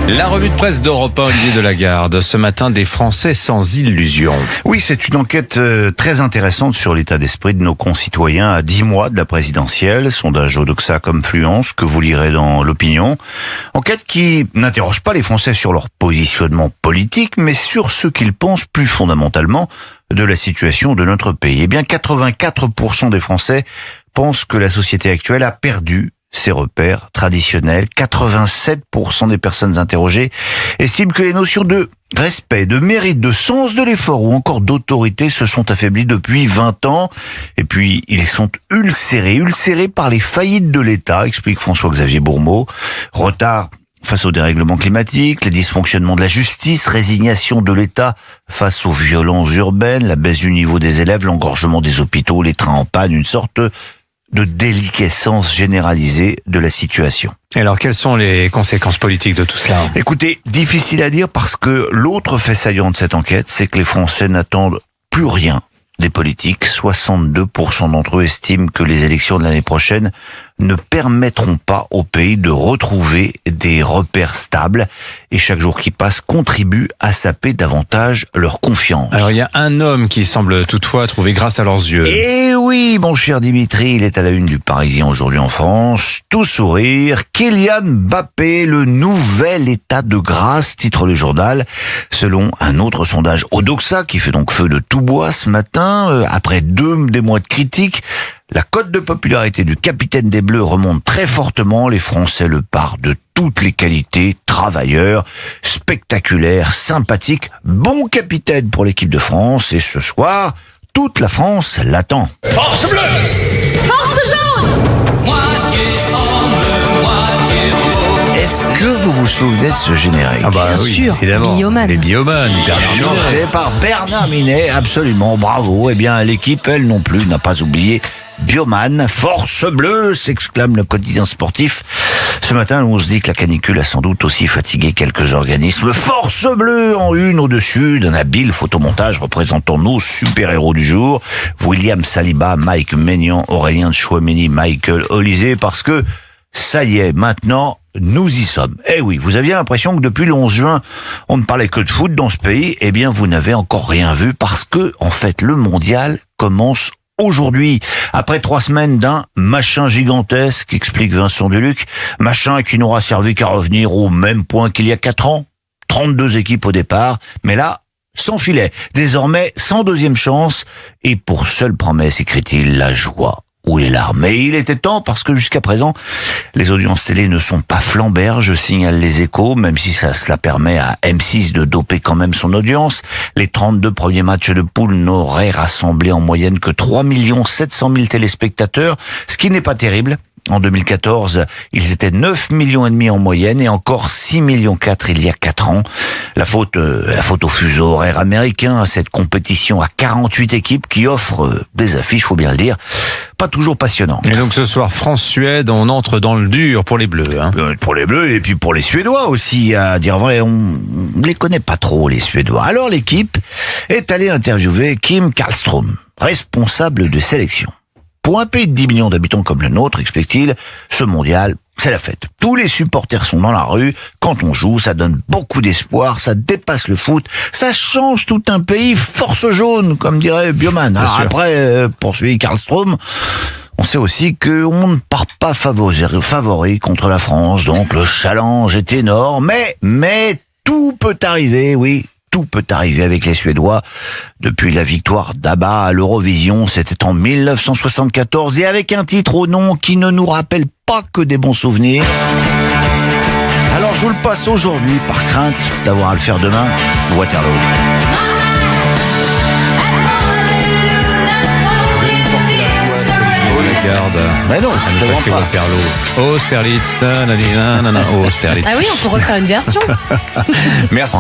La revue de presse d'Europe 1, Olivier Delagarde. Ce matin, des Français sans illusion. Oui, c'est une enquête très intéressante sur l'état d'esprit de nos concitoyens à 10 mois de la présidentielle. Sondage Odoxa Confluence que vous lirez dans l'Opinion. Enquête qui n'interroge pas les Français sur leur positionnement politique, mais sur ce qu'ils pensent plus fondamentalement de la situation de notre pays. Eh bien, 84% des Français pensent que la société actuelle a perdu ses repères traditionnels. 87% des personnes interrogées estiment que les notions de respect, de mérite, de sens de l'effort ou encore d'autorité se sont affaiblies depuis 20 ans. Et puis, ils sont ulcérés par les faillites de l'État, explique François-Xavier Bourmeau. Retard face au dérèglement climatique, les dysfonctionnements de la justice, résignation de l'État face aux violences urbaines, la baisse du niveau des élèves, l'engorgement des hôpitaux, les trains en panne, une sorte de déliquescence généralisée de la situation. Et alors, quelles sont les conséquences politiques de tout cela ? Écoutez, difficile à dire parce que l'autre fait saillant de cette enquête, c'est que les Français n'attendent plus rien des politiques. 62% d'entre eux estiment que les élections de l'année prochaine ne permettront pas au pays de retrouver des repères stables et chaque jour qui passe contribue à saper davantage leur confiance. Alors, il y a un homme qui semble toutefois trouver grâce à leurs yeux. Eh oui, mon cher Dimitri, il est à la une du Parisien aujourd'hui en France. Tout sourire, Kylian Mbappé, le nouvel état de grâce, titre le journal. Selon un autre sondage Odoxa, qui fait donc feu de tout bois ce matin, après des mois de critiques, la cote de popularité du capitaine des Bleus remonte très fortement. Les Français le parent de toutes les qualités, travailleur, spectaculaire, sympathique, bon capitaine pour l'équipe de France. Et ce soir, toute la France l'attend. Force bleue! Force jaune! Moitié homme, moitié robot. Est-ce que vous vous souvenez de ce générique? Ah bah Bien oui, sûr, évidemment. Bioman. Les Bioman, Bernard Minet. Chanté par Bernard Minet, absolument, bravo. Eh bien, l'équipe, elle non plus, n'a pas oublié Bioman. Force bleue, s'exclame le quotidien sportif. Ce matin, on se dit que la canicule a sans doute aussi fatigué quelques organismes. Force bleue en une au-dessus d'un habile photomontage représentant nos super-héros du jour. William Saliba, Mike Maignan, Aurélien Tchouaméni, Michael Olysée, parce que ça y est, maintenant, nous y sommes. Eh oui, vous aviez l'impression que depuis le 11 juin, on ne parlait que de foot dans ce pays. Eh bien, vous n'avez encore rien vu parce que, en fait, le mondial commence aujourd'hui, après 3 semaines d'un machin gigantesque, explique Vincent Duluc, machin qui n'aura servi qu'à revenir au même point qu'il y a 4 ans. 32 équipes au départ, mais là, sans filet. Désormais, sans deuxième chance, et pour seule promesse, écrit-il, la joie ou les larmes. Et il était temps parce que jusqu'à présent, les audiences télé ne sont pas flamberges, signalent les Échos, même si cela permet à M6 de doper quand même son audience. Les 32 premiers matchs de poule n'auraient rassemblé en moyenne que 3 700 000 téléspectateurs, ce qui n'est pas terrible. En 2014, ils étaient 9,5 millions en moyenne et encore 6,4 millions il y a 4 ans. La faute au fuseau horaire américain, à cette compétition à 48 équipes qui offrent des affiches, faut bien le dire, pas toujours passionnantes. Et donc ce soir, France-Suède, on entre dans le dur pour les Bleus. Pour les Bleus et puis pour les Suédois aussi, à dire vrai, on les connaît pas trop les Suédois. Alors l'équipe est allée interviewer Kim Karlström, responsable de sélection. Pour un pays de 10 millions d'habitants comme le nôtre, explique-t-il, ce mondial, c'est la fête. Tous les supporters sont dans la rue. Quand on joue, ça donne beaucoup d'espoir, ça dépasse le foot, ça change tout un pays. Force jaune, comme dirait Bioman. Alors après, poursuit Karlström, on sait aussi qu'on ne part pas favori contre la France, donc le challenge est énorme. Mais tout peut arriver, oui. Tout peut arriver avec les Suédois. Depuis la victoire d'ABBA à l'Eurovision, c'était en 1974, et avec un titre au nom qui ne nous rappelle pas que des bons souvenirs. Alors je vous le passe aujourd'hui, par crainte d'avoir à le faire demain, Waterloo. Mais non, C'est Waterloo. Austerlitz, nanana, Austerlitz. Ah oui, on peut refaire une version. Merci.